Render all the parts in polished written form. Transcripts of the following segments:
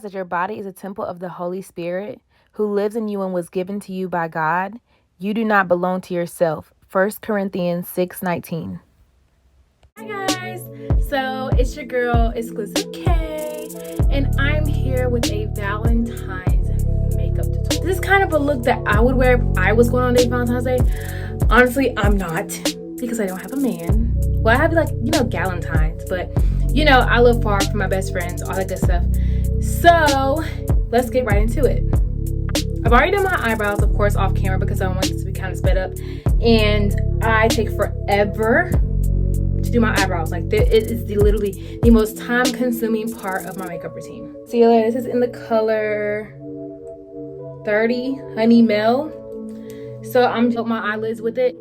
realize that your body is a temple of the Holy Spirit who lives in you and was given to you by God? You do not belong to yourself. 1 Corinthians 6:19. Hi guys, so it's your girl Exclusive K, and I'm here with a Valentine's makeup tutorial. This is kind of a look that I would wear if I was going on a Valentine's Day. Honestly, I'm not, because I don't have a man. Well, I have Galentine's, but I live far from my best friends, all that good stuff. So let's get right into it. I've already done my eyebrows, of course, off camera because I want this to be kind of sped up, and I take forever to do my eyebrows. Like, it is literally the most time-consuming part of my makeup routine. See, this is in the color 30 Honey Mel. So I'm doing my eyelids with it.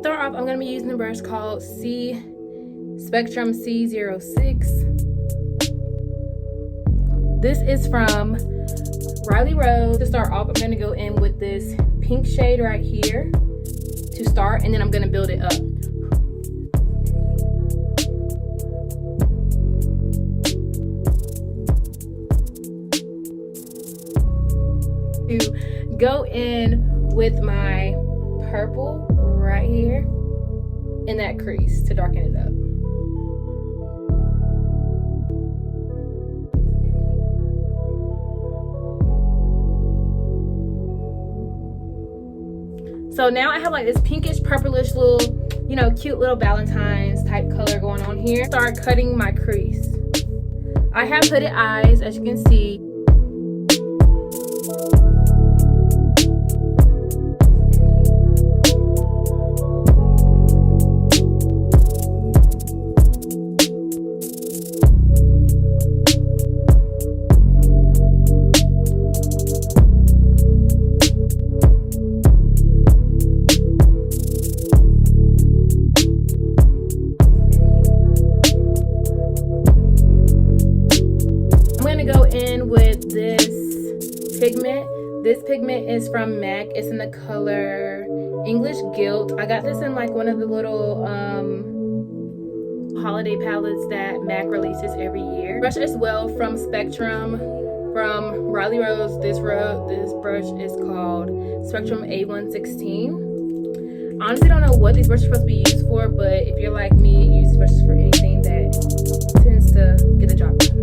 Start off, I'm gonna be using a brush called Spectrum C06. This is from Riley Rose. To start off, I'm gonna go in with this pink shade right here to start, and then I'm gonna build it up. To go in with my purple right here in that crease to darken it up. So now I have like this pinkish purplish little, cute little Valentine's type color going on here. Start cutting my crease. I have hooded eyes, as you can see. With this pigment. This pigment is from MAC. It's in the color English Gilt. I got this in like one of the little holiday palettes that MAC releases every year. Brush as well from Spectrum, from Riley Rose. This brush is called Spectrum A116. Honestly, don't know what these brushes are supposed to be used for, but if you're like me, use brushes for anything that tends to get the job done.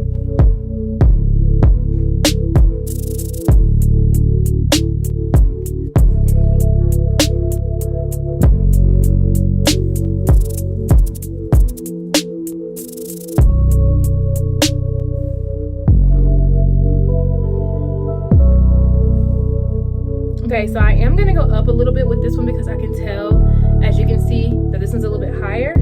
Okay, so I am gonna go up a little bit with this one because I can tell, as you can see, that this one's a little bit higher.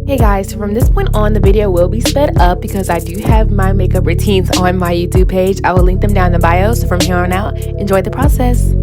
Hey guys, so from this point on, the video will be sped up because I do have my makeup routines on my YouTube page. I will link them down in the bio, so from here on out, enjoy the process.